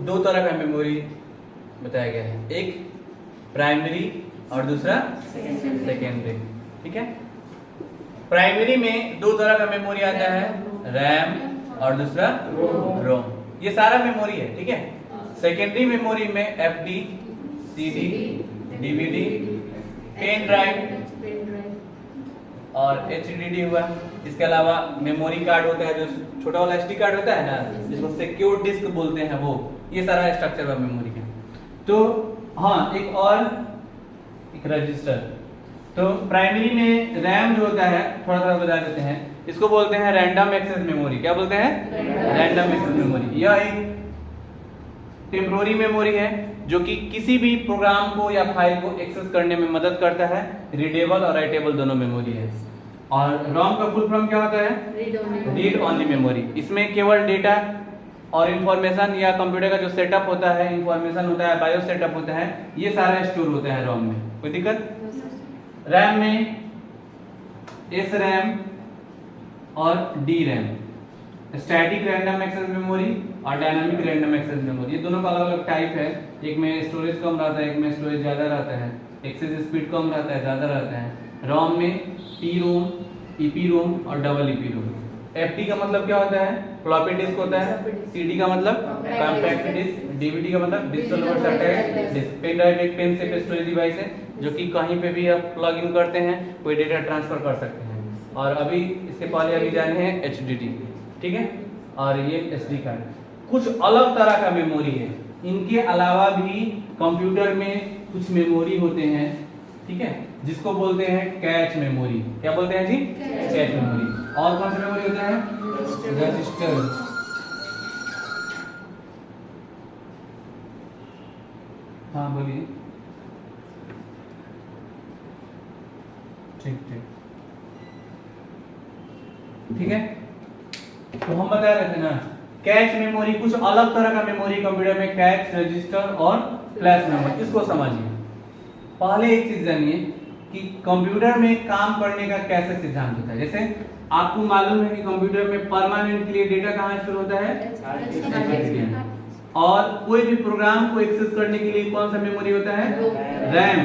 दो तरह का मेमोरी बताया गया है, एक प्राइमरी और दूसरा सेकेंडरी। ठीक है, प्राइमरी में दो तरह का मेमोरी आता है, रैम और दूसरा रोम, ये सारा मेमोरी है। ठीक है, सेकेंडरी मेमोरी में FD, CD, DVD, pen drive और एचडीडी हुआ। इसके अलावा मेमोरी कार्ड होता है, जो छोटा वाला एसडी कार्ड होता है ना, जिसको सिक्योर डिस्क बोलते हैं, वो ये सारा स्ट्रक्चर है मेमोरी का। तो हाँ, एक और एक रजिस्टर। तो प्राइमरी में रैम जो होता है, थोड़ा थोड़ा बता देते हैं, इसको बोलते हैं रैंडम एक्सेस मेमोरी। क्या बोलते हैं? Random access memory. यह एक टेम्पोररी मेमोरी है जो कि किसी भी प्रोग्राम को या फाइल को एक्सेस करने में मदद करता है। रीडेबल और राइटेबल दोनों मेमोरी है। और रॉम का फुल फॉर्म क्या होता है? Read only memory. इसमें केवल डेटा और इंफॉर्मेशन या कंप्यूटर का जो सेटअप होता है, इंफॉर्मेशन होता है, बायो सेटअप होता है, ये सारा स्टोर होता है रॉम में। कोई दिक्कत? रैम में एस रैम और D RAM, static random access memory और डायनामिक रैंडम एक्सेस मेमोरी, ये दोनों का अलग अलग टाइप है। एक में स्टोरेज कम रहता है, एक में स्टोरेज ज़्यादा रहता है, एक्सेस स्पीड कम रहता है, ज़्यादा रहता है। रॉम में टी रोम, ईपी रोम और डबल ईपी रोम। एफटी का मतलब क्या होता है? फ्लॉपी डिस्क होता है। सीडी का मतलब कॉम्पैक्ट डिस्क। डीवीडी का मतलब digital versatile disc. Pen drive एक पेन से स्टोरेज डिवाइस है जो कि कहीं पे भी आप प्लग इन करते हैं, कोई डेटा ट्रांसफर कर सकते हैं। और अभी इसके पहले अभी जाने हैं एचडीडी। ठीक है, और ये एसडी कार्ड। कुछ अलग तरह का मेमोरी है। इनके अलावा भी कंप्यूटर में कुछ मेमोरी होते हैं, ठीक है, जिसको बोलते हैं कैच मेमोरी। क्या बोलते हैं जी? Cache memory. और कौन सा मेमोरी होता है? रजिस्टर। हाँ बोलिए। ठीक ठीक ठीक है, तो हम बता रहे थे ना, कैच मेमोरी, कुछ अलग तरह का मेमोरी कंप्यूटर में, कैच, रजिस्टर और फ्लैश मेमोरी। इसको समझिए। पहले एक चीज जानिए कि कंप्यूटर में काम करने का कैसे सिद्धांत होता है। जैसे आपको मालूम है कि कंप्यूटर में परमानेंटली डेटा कहाँ स्टोर होता है, और कोई भी प्रोग्राम को एक्सेस करने के लिए कौन सा मेमोरी होता है? रैम।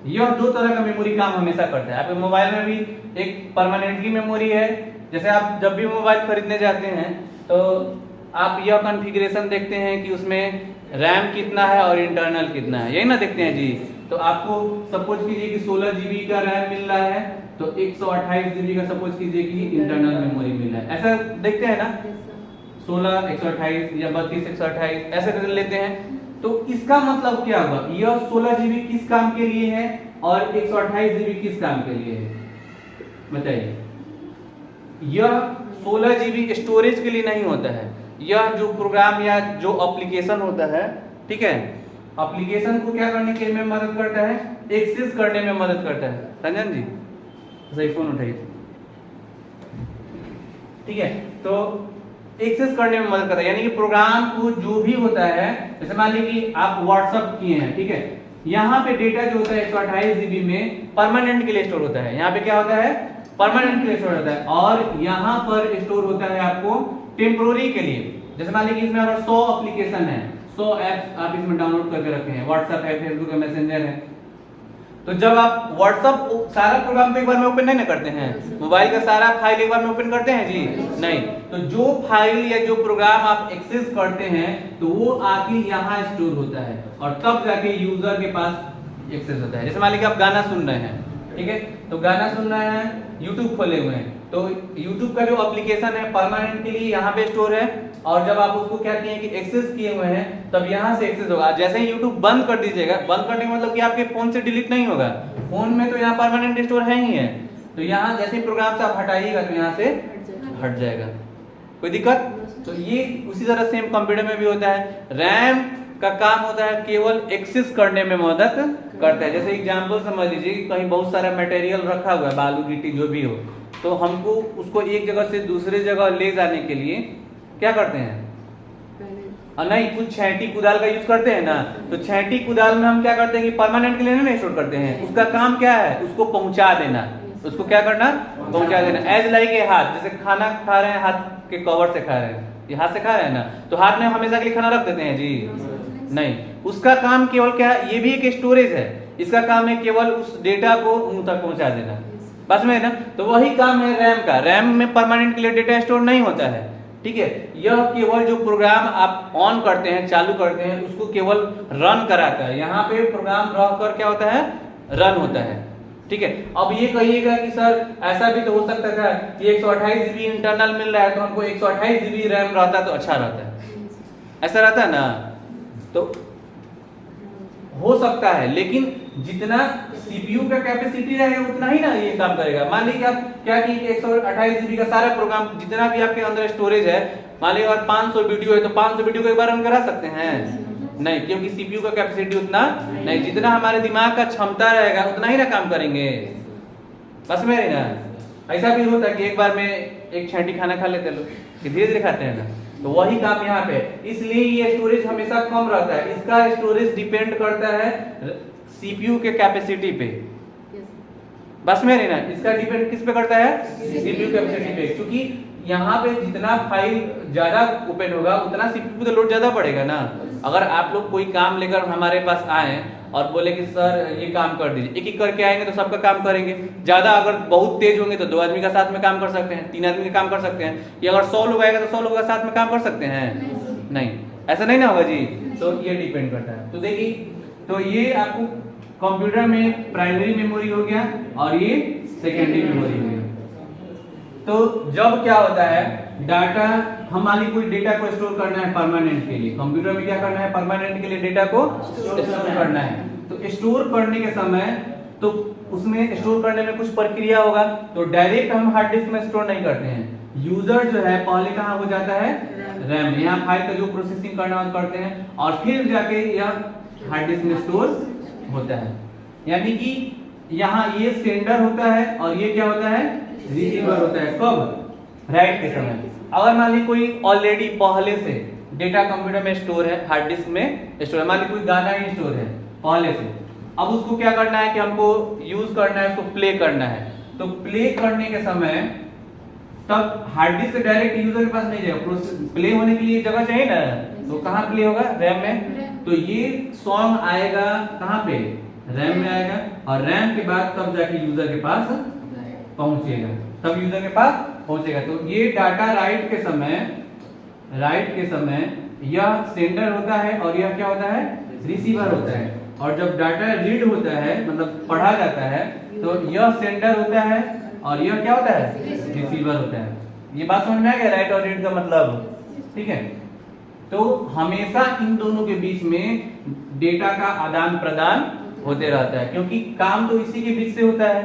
यह दो तरह का मेमोरी काम हमेशा करता है। आपके मोबाइल में भी एक परमानेंटली मेमोरी है। जैसे आप जब भी मोबाइल खरीदने जाते हैं तो आप यह कॉन्फ़िगरेशन देखते हैं कि उसमें रैम कितना है और इंटरनल कितना है, यही ना देखते हैं जी। तो आपको सपोज कीजिए कि 16 जीबी का रैम मिल रहा है, तो 128 जीबी का सपोज कीजिए कि इंटरनल मेमोरी मिल रहा है। ऐसा देखते हैं ना, 16 128 या 32 128 ऐसे कर लेते हैं। तो इसका मतलब क्या होगा? यह 16 जीबी किस काम के लिए है और 128 जीबी किस काम के लिए है? बताइए। यह 16 जीबी स्टोरेज के लिए नहीं होता है। यह जो प्रोग्राम या जो एप्लीकेशन होता है, ठीक है, एप्लीकेशन को क्या करने के में मदद करता है? एक्सेस करने में मदद करता है। रंजन जी सही फोन उठाइए। ठीक है, तो एक्सेस करने में मदद करता है, यानी कि प्रोग्राम को जो भी होता है, जैसे मान लीजिए कि आप व्हाट्सएप किए हैं, ठीक है, यहाँ पे डेटा जो होता है 128 जीबी में परमानेंट के लिए स्टोर होता है। यहाँ पे क्या होता है? परमानेंट के लिए स्टोर होता है। और यहाँ पर स्टोर होता है आपको टेम्पोररी के लिए। जैसे मान लीजिए इसमें अगर 100 एप्लीकेशन है, 100 ऐप्स आप इसमें डाउनलोड करके रखे हैं, व्हाट्सएप है, फेसबुक है, मैसेंजर है, तो जब आप व्हाट्सएप सारा प्रोग्राम तो एक बार में ओपन नहीं ना करते हैं, मोबाइल का सारा फाइल एक बार में ओपन करते हैं जी? नहीं। तो जो फाइल या जो प्रोग्राम आप एक्सेस करते हैं तो वो आके यहाँ स्टोर होता है और तब जाके यूजर के पास एक्सेस होता है। जैसे मान लीजिए आप गाना सुन रहे हैं, ठीक है, तो गाना सुन रहे हैं, यूट्यूब खोले हुए हैं, तो यूट्यूब का जो एप्लीकेशन है परमानेंट के लिए यहाँ पे स्टोर है, और जब आप उसको कहते हैं कि एक्सेस किए हुए हैं तब यहाँ से एक्सेस होगा। जैसे ही यूट्यूब बंद कर दीजिएगा, बंद करने का मतलब कि आपके फोन से डिलीट नहीं होगा, फोन में तो यहाँ परमानेंट स्टोर है ही है, तो यहाँ जैसे ही प्रोग्राम से आप हटाइएगा तो यहाँ से हट जाएगा। कोई दिक्कत? तो ये उसी तरह सेम कंप्यूटर में भी होता है। रैम का काम होता है केवल एक्सेस करने में मदद करता है। जैसे एग्जांपल समझ लीजिए कि कहीं बहुत सारा मटेरियल रखा हुआ है, बालू गिट्टी जो भी हो, तो हमको उसको एक जगह से दूसरे जगह ले जाने के लिए क्या करते हैं? नहीं, कुछ छेंटी कुदाल का यूज करते हैं ना, तो छेंटी कुदाल में हम क्या करते हैं कि परमानेंट के लिए नहीं स्टोर करते हैं, उसका काम क्या है? उसको पहुंचा देना। उसको क्या करना? पहुंचा देना। एज लाइक ए हाथ, जैसे खाना खा रहे हैं हाथ के कवर से खा रहे हैं, ये हाथ से खा रहे हैं ना, तो हाथ में हमेशा के लिए खाना रख देते हैं जी? नहीं, उसका काम केवल क्या है, ये भी एक स्टोरेज है, इसका काम है केवल उस डेटा को मुंह तक पहुंचा देना, बस में ना। तो वही काम है रैम का। रैम में परमानेंट के लिए डेटा स्टोर नहीं होता है, ठीक है। यह केवल जो प्रोग्राम आप ऑन करते हैं, चालू करते हैं, उसको केवल रन कराता है। यहाँ पे प्रोग्राम रह कर क्या होता है, रन होता है, ठीक है। अब ये कहिएगा कि सर ऐसा भी तो हो सकता था कि 128 जीबी इंटरनल मिल रहा है तो हमको 128 जीबी रैम रहता तो अच्छा रहता है, ऐसा रहता है ना। तो हो सकता है, लेकिन जितना सीपीयू का कैपेसिटी रहेगा उतना ही ना ये काम करेगा। मान लीजिए आप क्या कि 128 जीबी का सारा प्रोग्राम जितना भी आपके अंदर स्टोरेज है, मान लीजिए अगर 500 वीडियो है तो 500 वीडियो को एक बार रन करा सकते हैं? नहीं, क्योंकि सीपीयू का कैपेसिटी उतना नहीं, जितना हमारे दिमाग का क्षमता रहेगा उतना ही ना काम करेंगे, बस में ना। ऐसा भी होता है कि एक बार में एक छांटी खाना खा लेते लोग, कि धीरे धीरे खाते हैं ना, तो वही काम यहाँ पे, इसलिए ये स्टोरेज हमेशा कम रहता है। इसका स्टोरेज डिपेंड करता है सीपीयू के कैपेसिटी पे, बस में ना। इसका डिपेंड किस पे करता है, सीपीयू कैपेसिटी पे, क्योंकि यहाँ पे जितना फाइल ज्यादा ओपन होगा उतना सीपीयू पे लोड ज्यादा पड़ेगा ना। अगर आप लोग कोई काम लेकर हमारे पास आए और बोले कि सर ये काम कर दीजिए, एक एक करके आएंगे तो सबका काम करेंगे। ज्यादा अगर बहुत तेज होंगे तो 2 आदमी का साथ में काम कर सकते हैं, 3 आदमी का काम कर सकते हैं। या अगर 100 लोग आएगा तो 100 लोग का साथ में काम कर सकते हैं? नहीं, ऐसा नहीं ना होगा जी। तो ये डिपेंड करता है। तो देखिए, तो ये आपको कंप्यूटर में प्राइमरी मेमोरी हो गया और ये सेकेंडरी मेमोरी हो गया। तो जब क्या होता है, डाटा हम मान ली कोई डेटा को स्टोर करना है परमानेंट के लिए, कंप्यूटर में क्या करना है, परमानेंट के लिए डेटा को स्टोर करना है। तो स्टोर करने के समय तो उसमें स्टोर करने में कुछ प्रक्रिया होगा, तो डायरेक्ट हम हार्ड डिस्क में स्टोर नहीं करते हैं। यूजर जो है पहले कहाँ हो जाता है, रैम, यहाँ फाइल का जो प्रोसेसिंग करना है करते हैं और फिर जाके यह हार्ड डिस्क में स्टोर होता है। यानी कि यहाँ ये सेंडर होता है और ये क्या होता है, रिसीवर होता है। कब, राइट के समय। अगर मान ली कोई ऑलरेडी पहले से डेटा कंप्यूटर में स्टोर है, हार्ड डिस्क में स्टोर है, मान ली कोई गाना ही स्टोर है पहले से, अब उसको क्या करना है कि हमको यूज करना है, उसको प्ले करना है। तो प्ले करने के समय तब हार्ड डिस्क डायरेक्ट यूजर के पास नहीं जाएगा, प्ले होने के लिए जगह चाहिए ना, तो कहाँ प्ले होगा, रैम में। तो ये सॉन्ग आएगा कहाँ पे, रैम में आएगा, और रैम के बाद तब जाके यूजर के पास पहुंचेगा, तब यूजर के पास पहुंचेगा। तो ये डाटा राइट के समय यह सेंडर होता है और यह क्या होता है, रिसीवर होता है। और जब डाटा रीड होता है, मतलब पढ़ा जाता है, तो यह सेंडर होता है और यह क्या होता है, रिसीवर होता है। ये बात समझ में आ गया, राइट और रीड का मतलब, ठीक है। तो हमेशा इन दोनों के बीच में डेटा का आदान प्रदान होते रहता है, क्योंकि काम तो इसी के बीच से होता है,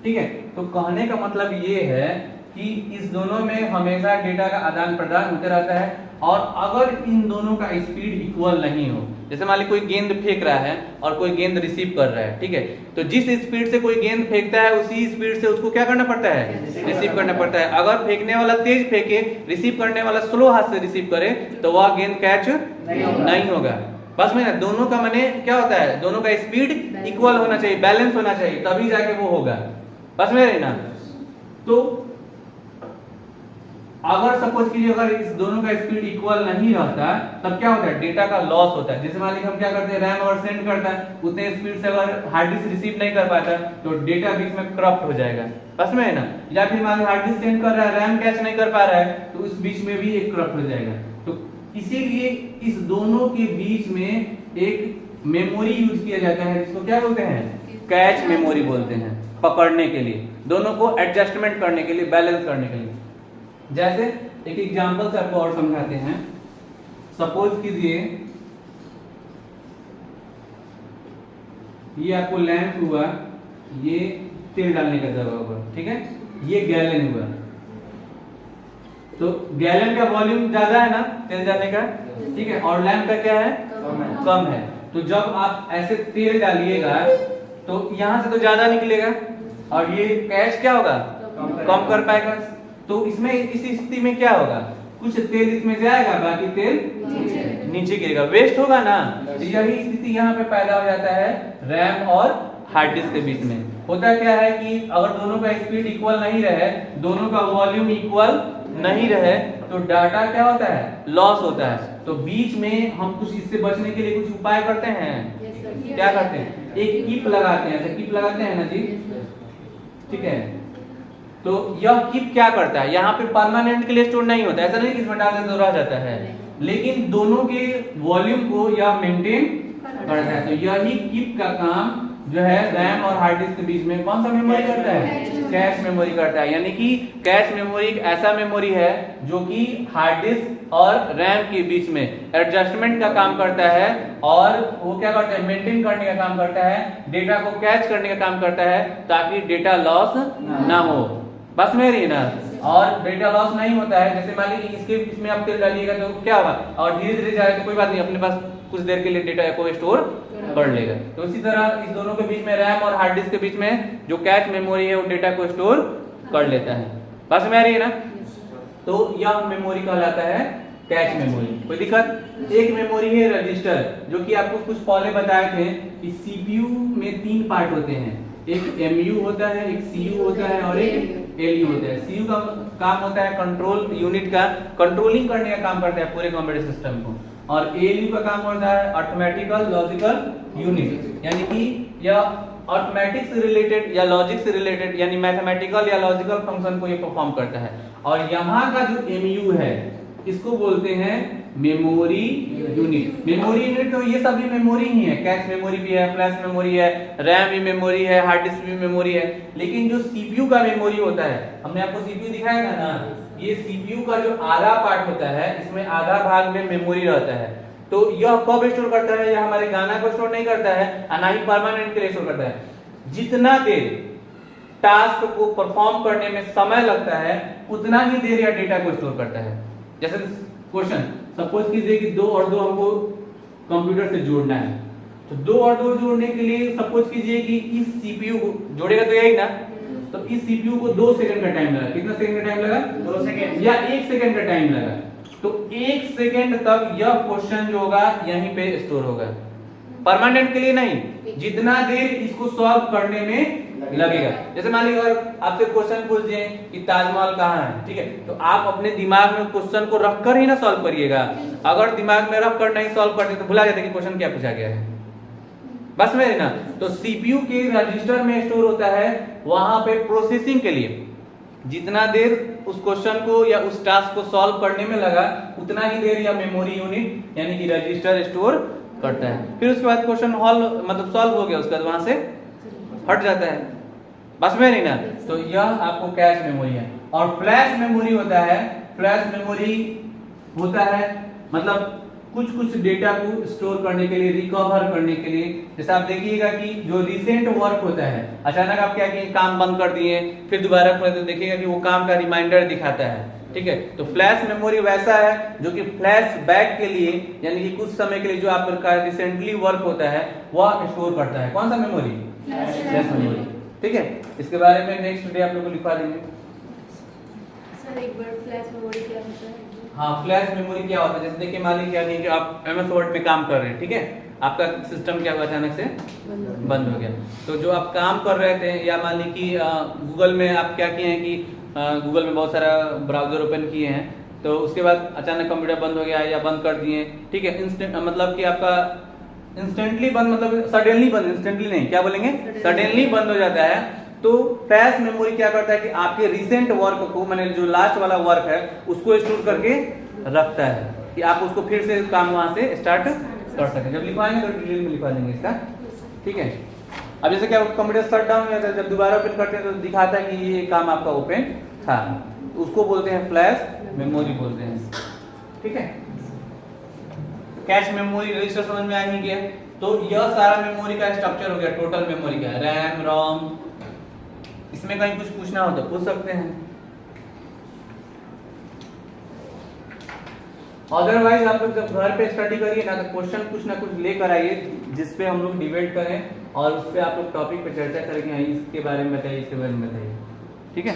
ठीक है। तो कहने का मतलब ये है कि इस दोनों में हमेशा डेटा का आदान प्रदान होते रहता है। और अगर इन दोनों का स्पीड इक्वल नहीं हो, जैसे मान ली कोई गेंद फेंक रहा है और कोई गेंद रिसीव कर रहा है, ठीक है, तो जिस स्पीड से कोई गेंद फेंकता है उसी स्पीड से उसको क्या करना पड़ता है, रिसीव करना पड़ता है। अगर फेंकने वाला तेज फेंके, रिसीव करने वाला स्लो हाथ से रिसीव करे, तो वह गेंद कैच नहीं होगा। बस में ना, दोनों का माने क्या होता है, दोनों का स्पीड इक्वल होना चाहिए, बैलेंस होना चाहिए, तभी जाके वो होगा। बस में रही ना। तो अगर सपोज कीजिए अगर इस दोनों का स्पीड इक्वल नहीं रहता, तब क्या होता है, डेटा का लॉस होता है। जैसे मान लीजिए हम क्या करते हैं, रैम अगर सेंड करता है उतने स्पीड से अगर हार्ड डिस्क रिसीव नहीं कर पाता तो डेटा बीच में करप्ट हो जाएगा, बस में है ना। या फिर मान लीजिए हार्ड डिस्क सेंड कर रहा है, रैम कैच नहीं कर पा रहा है, तो उस बीच में भी एक करप्ट हो जाएगा। तो इसीलिए इस दोनों के बीच में एक मेमोरी यूज किया जाता है, जिसको क्या बोलते हैं, कैच मेमोरी बोलते हैं, पकड़ने के लिए, दोनों को एडजस्टमेंट करने के लिए, बैलेंस करने के लिए। जैसे एक एग्जांपल से आपको और समझाते हैं। सपोज कीजिए ये आपको लैंप हुआ, ये तेल डालने का जगह हुआ, ठीक है, ये गैलन हुआ। तो गैलन का वॉल्यूम ज्यादा है ना तेल डालने का, ठीक है, और लैंप का क्या है, कम है। तो जब आप ऐसे तेल डालिएगा तो यहां से तो ज्यादा निकलेगा और ये कैच क्या होगा, कम कर पाएगा। तो इसमें इस स्थिति में क्या होगा, कुछ तेल इसमें जाएगा, बाकी तेल नीचे गिरेगा, वेस्ट होगा ना। तो यही स्थिति यहाँ पे पैदा हो जाता है रैम और हार्ड डिस्क के बीच में। होता क्या है कि अगर दोनों का स्पीड इक्वल नहीं रहे, दोनों का वॉल्यूम इक्वल नहीं रहे तो डाटा क्या होता है, लॉस होता है। तो बीच में हम कुछ इससे बचने के लिए कुछ उपाय करते हैं, क्या करते हैं, एक कीप लगाते हैं, ऐसे कीप लगाते हैं ना जी, ठीक है। तो यह कीप क्या करता है, यहाँ पे परमानेंट के लिए स्टोर नहीं होता है, ऐसा नहीं कि इसमें डाल दें तो रह जाता है, लेकिन दोनों के वॉल्यूम को यह मेंटेन करता है। तो यही कीप का काम जो है रैम और हार्ड डिस्क के बीच में कौन सा मेमोरी करता है, कैश मेमोरी करता है। यानी कि कैश मेमोरी एक ऐसा मेमोरी है जो कि हार्ड डिस्क और रैम के बीच में एडजस्टमेंट का काम करता है, और वो क्या करता है, मेंटेन करने का काम करता है, डेटा को कैच करने का काम करता है, ताकि डेटा लॉस ना हो। बस में रही ना, और डेटा लॉस नहीं होता है। जैसे मान लीजिए इसके इसमें आप तेल डालिएगा तो क्या होगा, और धीरे धीरे जाएगा तो कोई बात नहीं, अपने पास कुछ देर के लिए डेटा को स्टोर कर लेगा। तो इसी तरह इस दोनों के बीच में, रैम और हार्ड डिस्क के बीच में जो कैश मेमोरी है वो डेटा को स्टोर कर लेता है। बस में आ रही है ना। तो यह मेमोरी कहलाता है कैश मेमोरी। कोई दिक्कत। एक मेमोरी है रजिस्टर, जो कि आपको कुछ पहले बताए थे कि सीपीयू में 3 पार्ट होते हैं, एक एमयू होता है, एक सीयू होता है और एक एलयू होता है। सीयू का काम होता है कंट्रोल यूनिट का, कंट्रोलिंग करने का काम करता है पूरे कंप्यूटर सिस्टम को, और एलयू का काम होता है अर्थमेटिकल लॉजिकल यूनिट, यानी कि यह अर्थमेटिक से रिलेटेड या लॉजिक से रिलेटेड यानी मैथमेटिकल या लॉजिकल फंक्शन को ये परफॉर्म करता है। और यहाँ का जो एमयू है इसको बोलते हैं मेमोरी यूनिट। मेमोरी यूनिट तो ये सभी मेमोरी ही है, कैश मेमोरी भी है, फ्लैश मेमोरी है, रैम भी मेमोरी है, हार्ड डिस्क भी मेमोरी है। लेकिन जो सीपीयू का मेमोरी होता है, हमने आपको सीपीयू दिखाया था ना, ये सीपीयू का जो आधा पार्ट होता है, इसमें आधा भाग में मेमोरी रहता है। तो यह कब स्टोर करता है, यह हमारे गाना को स्टोर नहीं करता है, और ना ही परमानेंट के लिए स्टोर करता है। जितना देर टास्क को परफॉर्म करने में समय लगता है, उतना ही देर यह डेटा को स्टोर करता है। जैसे क्वेश्चन सपोज कीजिए कि 2 और 2 हमको कंप्यूटर से जोड़ना है, तो 2 और 2 जोड़ने के लिए सपोज कीजिए कि इस सीपीयू को जोड़ेगा तो यही ना, तो इस सीपीयू को 2 सेकंड का टाइम लगा। कितना सेकंड का टाइम लगा, 2 सेकंड या 1 सेकंड का टाइम लगा। तो 1 सेकंड तक यह क्वेश्चन जो होगा यहीं पे स्टोर होगा, परमानेंट के लिए नहीं, जितना देर इसको सॉल्व करने में लगेगा। जैसे मान लीजिए अगर आपसे क्वेश्चन पूछ दिए कि ताजमहल कहाँ है, ठीक है, तो आप अपने दिमाग में क्वेश्चन को रखकर ही ना सॉल्व करिएगा। अगर दिमाग में रखकर नहीं सॉल्व करते तो भुला जाते कि क्वेश्चन क्या पूछा गया है। बस में ना। तो सीपीयू के रजिस्टर में स्टोर होता है, वहां पे प्रोसेसिंग के लिए जितना देर उस क्वेश्चन को या उस टास्क को सॉल्व करने में लगा, उतना ही देर या मेमोरी यूनिट यानी कि रजिस्टर स्टोर करता है। फिर उसके बाद क्वेश्चन हॉल मतलब सॉल्व हो गया, उसके बाद वहां से हट जाता है। बस में नहीं ना। तो यह आपको कैश मेमोरी है। और फ्लैश मेमोरी होता है, फ्लैश मेमोरी होता है मतलब कुछ डेटा को स्टोर करने के लिए, रिकवर करने के लिए। जैसे आप देखिएगा कि जो रिसेंट वर्क होता है, अचानक आप क्या किए, काम बंद कर दिए, फिर दोबारा खोले तो देखिएगा कि वो काम का रिमाइंडर दिखाता है, ठीक है। तो फ्लैश मेमोरी वैसा है जो कि फ्लैश बैक के लिए यानी कि कुछ समय के लिए जो आपका रिसेंटली वर्क होता है वह स्टोर करता है। कौन सा मेमोरी, फ्लैश मेमोरी, ठीक है। इसके बारे में नेक्स्ट डे आप लोग को लिखवा देंगे। सर एक बार फ्लैश मेमोरी क्या होता है? हाँ, फ्लैश मेमोरी क्या होता है, जैसे देखिए मान लीजिए नहीं कि आप MS वर्ड में काम कर रहे हैं, ठीक है, आपका सिस्टम क्या हुआ अचानक से बंद हो गया। तो जो आप काम कर रहे थे, या मान लीजिए कि गूगल में आप क्या किए हैं कि गूगल में बहुत सारा ब्राउजर ओपन किए हैं, तो उसके बाद अचानक कंप्यूटर बंद हो गया या बंद कर दिए, ठीक है। इंस्टेंट मतलब कि आपका इंस्टेंटली बंद मतलब सडनली बंद, इंस्टेंटली नहीं, क्या बोलेंगे, सडनली बंद हो जाता है। तो फ्लैश मेमोरी क्या करता है कि आपके रिसेंट वर्क को, माने जो लास्ट वाला वर्क है उसको स्टोर करके रखता है कि आप उसको फिर से काम वहां से स्टार्ट कर सकें। जब लिखवाएंगे तो डिटेल में लिखवा देंगे इसका, ठीक है। अब जैसे क्या कंप्यूटर शट डाउन हो जाता है, जब दोबारा ओपन करते हैं तो दिखाता है कि ये काम आपका ओपन था, उसको बोलते हैं फ्लैश मेमोरी बोलते हैं, ठीक है। कैश मेमोरी रजिस्टर समझ में आ ही गया। तो यह सारा मेमोरी का स्ट्रक्चर हो गया, टोटल मेमोरी का, रैम रोम। इसमें कहीं कुछ पूछना हो तो पूछ सकते हैं, अदरवाइज आप लोग जब घर पे स्टडी करिए ना तो क्वेश्चन कुछ ना कुछ लेकर आइए जिसपे हम लोग डिबेट करें और उस पे आप लोग टॉपिक पे चर्चा करेंगे, इसके बारे में बताइए, इसके बारे में बताइए, ठीक है।